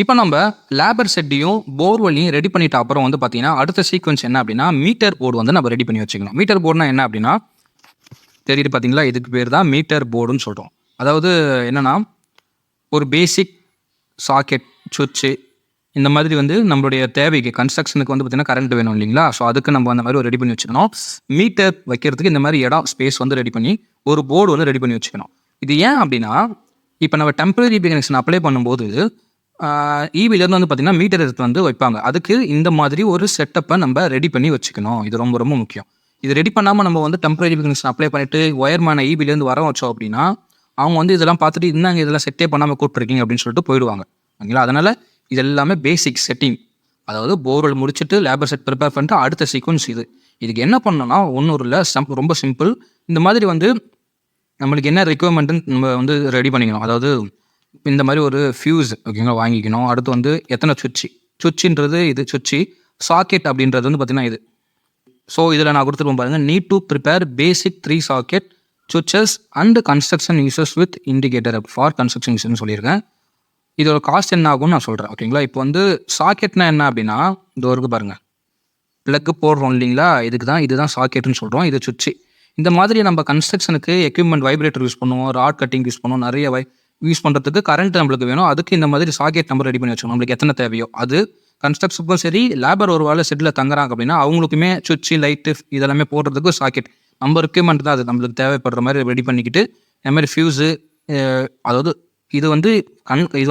இப்போ நம்ம labour செட்டையும் போர்வெல்லையும் ready பண்ணிட்ட அப்புறம் வந்து பார்த்தீங்கன்னா அடுத்த சீக்வன்ஸ் என்ன அப்படின்னா மீட்டர் போர்டு வந்து நம்ம ரெடி பண்ணி வச்சுக்கணும். மீட்டர் போர்டுனா என்ன அப்படின்னா தெரியுது பார்த்தீங்களா, இதுக்கு பேர் தான் மீட்டர் போர்டுன்னு சொல்கிறோம். அதாவது என்னன்னா ஒரு பேசிக் சாக்கெட் சுவிட்சு இந்த மாதிரி வந்து நம்மளுடைய தேவைக்கு கன்ஸ்ட்ரக்ஷனுக்கு வந்து பார்த்தீங்கன்னா கரண்ட் வேணும் இல்லைங்களா. ஸோ அதுக்கு நம்ம அந்த மாதிரி ஒரு ரெடி பண்ணி வச்சுக்கணும். மீட்டர் வைக்கிறதுக்கு இந்த மாதிரி இடம் ஸ்பேஸ் வந்து ரெடி பண்ணி ஒரு போர்டு வந்து ரெடி பண்ணி வச்சுக்கணும். இது ஏன் அப்படின்னா இப்போ நம்ம டெம்பரரி கனெக்ஷன் அப்ளை பண்ணும்போது ஈபிலேருந்து வந்து பார்த்தீங்கன்னா மீட்டர் எடுத்து வந்து வைப்பாங்க. அதுக்கு இந்த மாதிரி ஒரு செட்டப்பை நம்ம ரெடி பண்ணி வச்சுக்கணும். இது ரொம்ப ரொம்ப முக்கியம். இது ரெடி பண்ணாமல் நம்ம வந்து டெம்பரரி கனெக்ஷன் அப்ளை பண்ணிட்டு ஒயர்மேனை ஈபிலேருந்து வர வச்சோம் அப்படின்னா அவங்க வந்து இதெல்லாம் பார்த்துட்டு இன்னும் இதெல்லாம் செட்டே பண்ணாமல் கூப்பிட்ருக்கீங்க அப்படின்னு சொல்லிட்டு போயிடுவாங்க. ஓகேங்களா. அதனால் இது எல்லாமே பேசிக் செட்டிங். அதாவது போர்வெல் முடிச்சுட்டு லேபர் செட் ப்ரிப்பேர் பண்ணிட்டு அடுத்த சீக்வன்ஸ் இது. இதுக்கு என்ன பண்ணணும்னா ஒன்றும் இல்லை, ரொம்ப சிம்பிள். இந்த மாதிரி வந்து நம்மளுக்கு என்ன ரெக்குவயர்மெண்ட்டுன்னு நம்ம வந்து ரெடி பண்ணிக்கணும். அதாவது இந்த மாதிரி ஒரு ஃபியூஸ் ஓகேங்களா வாங்கிக்கணும். அடுத்து வந்து எத்தனை சுவிட்சுன்றது இது சுவிட்சு. சாக்கெட் அப்படின்றது வந்து பார்த்தீங்கன்னா இது. ஸோ இதில் நான் கொடுத்துருப்பேன் பாருங்கள், need to prepare basic 3 socket switches and construction uses with indicator for construction யூஸ்ன்னு சொல்லியிருக்கேன். இதோட காஸ்ட் என்ன ஆகும்னு நான் சொல்கிறேன். ஓகேங்களா. இப்போ வந்து சாக்கெட்னா என்ன அப்படின்னா இந்த ஒரு பாருங்கள், ப்ளக்கு போடுறோம் இல்லைங்களா, இதுதான் சாக்கெட்டுன்னு சொல்கிறோம். இது சுவிட்சு. இந்த மாதிரி நம்ம கன்ஸ்ட்ரக்ஷனுக்கு எக்யூப்மெண்ட் வைப்ரேட்டர் யூஸ் பண்ணுவோம், ராட் கட்டிங் யூஸ் பண்ணுவோம், நிறைய யூஸ் பண்ணுறதுக்கு கரண்ட் நம்மளுக்கு வேணும். அதுக்கு இந்த மாதிரி சாக்கெட் நம்ம ரெடி பண்ணி வச்சுக்கணும். நம்மளுக்கு எத்தனை தேவையோ அது கன்ஸ்ட்ரக்ஷனுக்கும் சரி, லேபர் ஒரு வேலை செட்டில் தங்குறாங்க அப்படின்னா அவங்களுக்குமே சுவிட்சு லைட்டு இதெல்லாமே போடுறதுக்கு சாக்கெட் நம்ம ரெக்யூர்மெண்ட் தான். அது நம்மளுக்கு தேவைப்படுற மாதிரி ரெடி பண்ணிக்கிட்டு இந்த மாதிரி ஃபியூஸு அதாவது இது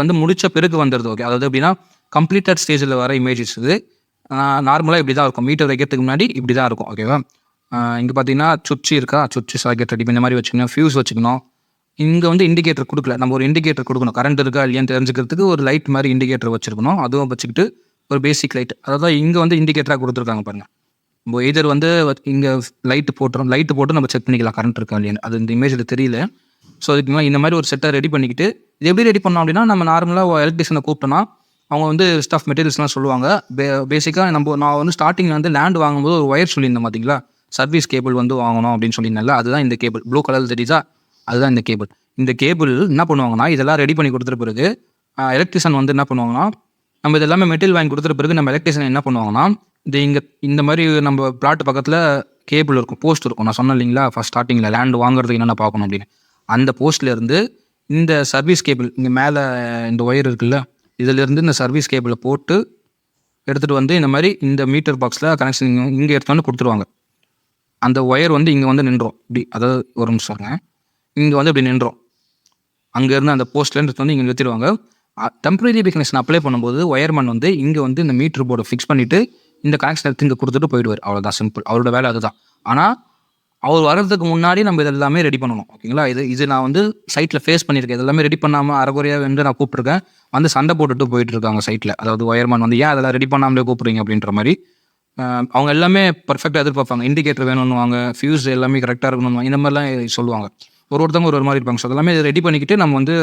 வந்து முடித்த பிறகு வந்துடுது. ஓகே, அதாவது எப்படின்னா கம்ப்ளீட்டட் ஸ்டேஜில் வர இமேஜஸ் இது. நார்மலாக இப்படி தான் இருக்கும். மீட்டர் வைக்கிறதுக்கு முன்னாடி இப்படி தான் இருக்கும். ஓகேவா. இங்கே பார்த்தீங்கன்னா சுவிட்சு இருக்கா, சுவிட்சு சாக்கெட் ரெடி இந்த மாதிரி வச்சுக்கணும். ஃபியூஸ் வச்சுக்கணும். இங்கே வந்து இண்டிகேட்டர் கொடுக்கல, நம்ம ஒரு இண்டிகேட்டர் கொடுக்கணும். கரண்ட் இருக்கா இல்லையான்னு தெரிஞ்சுக்கிறதுக்கு ஒரு லைட் மாதிரி இண்டிகேட்டர் வச்சுருக்கணும். அதுவும் வச்சுக்கிட்டு ஒரு பேசிக் லைட், அதாவது இங்கே வந்து இண்டிகேட்டராக கொடுத்துருக்காங்க பாருங்கள். நம்ம எதர் வந்து இங்கே லைட்டு போட்டு நம்ம செக் பண்ணிக்கலாம் கரண்ட் இருக்கா இல்லையான்னு. அது இந்த இமேஜில் தெரியல. ஸோ அதுக்கு இந்த மாதிரி ஒரு செட்டை ரெடி பண்ணிக்கிட்டு இது எப்படி ரெடி பண்ணோம் அப்படின்னா நம்ம நார்மலாக எலக்ட்ரிஷனை கூப்பிட்டோன்னா அவங்க வந்து ஸ்டஃப் மெட்டீரியல்ஸ்லாம் சொல்லுவாங்க. பேசிக்காக நான் வந்து ஸ்டார்டிங்கில் வந்து லேண்ட் வாங்கும்போது ஒரு ஒயர் சொல்லியிருந்தேன் பார்த்தீங்களா, சர்வீஸ் கேபிள் வந்து வாங்கணும் அப்படின்னு சொல்லியிருந்தால, அதுதான் இந்த கேபிள். ப்ளூ கலர் தெரியுதா, அதுதான் இந்த கேபிள். இந்த கேபிள் என்ன பண்ணுவாங்கன்னா இதெல்லாம் ரெடி பண்ணி கொடுத்துட்ட பிறகு எலக்ட்ரிஷியன் வந்து என்ன பண்ணுவாங்கன்னா நம்ம இதெல்லாமே மெட்டீரியல் வாங்கி கொடுத்துட்ட பிறகு நம்ம எலக்ட்ரிஷியன் என்ன பண்ணுவாங்கன்னா இந்த மாதிரி நம்ம பிளாட் பக்கத்தில் கேபிள் இருக்கும், போஸ்ட் இருக்கும். நான் சொன்னேன் இல்லைங்களா ஃபஸ்ட் ஸ்டார்டிங்கில் லேண்ட் வாங்குறதுக்கு என்னென்ன பார்க்கணும் அப்படின்னு. அந்த போஸ்ட்லேருந்து இந்த சர்வீஸ் கேபிள் இங்கே மேலே இந்த ஒயர் இருக்குல்ல, இதிலேருந்து இந்த சர்வீஸ் கேபிளை போட்டு எடுத்துகிட்டு வந்து இந்த மாதிரி இந்த மீட்டர் பாக்ஸில் கனெக்ஷன் இங்கே எடுத்து வந்து கொடுத்துருவாங்க. அந்த ஒயர் வந்து இங்கே வந்து நின்றோம் இப்படி, அதாவது ஒரு நிமிஷங்க, இங்கே வந்து இப்படி நின்றோம். அங்கேருந்து அந்த போஸ்ட்லேருந்து எடுத்து வந்து இங்கே நிறுத்திடுவாங்க. டெம்பரரி கனெக்ஷன் அப்ளை பண்ணும்போது ஒயர்மேன் வந்து இங்கே வந்து இந்த மீட்டர் போர்டை ஃபிக்ஸ் பண்ணிவிட்டு இந்த கனெக்ஷன் எடுத்து இங்கே கொடுத்துட்டு போயிடுவார். அவ்வளோதான், சிம்பிள். அவரோட வேலை அதுதான். ஆனால் அவர் வர்றதுக்கு முன்னாடி நம்ம இதெல்லாமே ரெடி பண்ணணும். ஓகேங்களா. இது நான் வந்து சைட்டில் ஃபேஸ் பண்ணியிருக்கேன். இதெல்லாமே ரெடி பண்ணாமல் அரைகுறையாக வந்து நான் கூப்பிட்ருக்கேன். வந்து சண்டை போட்டுட்டு போயிட்டு இருக்காங்க சைட்டில். அதாவது ஒயர்மேன் வந்து ஏன் அதெல்லாம் ரெடி பண்ணாமலே கூப்பிட்றீங்க அப்படின்ற மாதிரி. அவங்க எல்லாமே பர்ஃபெக்டாக எதிர்பார்ப்பாங்க. இண்டிகேட்டர் வேணும்னுவாங்க, ஃபியூஸ் எல்லாமே கரெக்டாக இருக்கணும்னு இந்த மாதிரிலாம் சொல்லுவாங்க. ஒருத்தவங்க ஒரு மாதிரி இருப்பாங்க. ஸோ அதெல்லாமே ரெடி பண்ணிக்கிட்டு நம்ம வந்து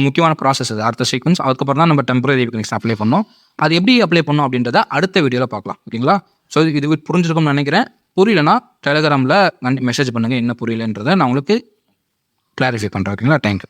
முக்கியமான ப்ராசஸ் அது அடுத்த சீக்வன்ஸ். அதுக்கப்புறம் தான் நம்ம டெம்பரரி கனெக்ஷன் அப்ளை பண்ணோம். அது எப்படி அப்ளை பண்ணோம் அப்படின்றத அடுத்த வீடியோவில் பார்க்கலாம். ஓகேங்களா. ஸோ இது புரிஞ்சிருக்கும்னு நினைக்கிறேன். புரியலன்னா டெலிகிராமில் மெசேஜ் பண்ணுங்கள் என்ன புரியலன்றதை நான் உங்களுக்கு கிளாரிஃபை பண்ணுறேன். ஓகேங்களா. தேங்க்யூ.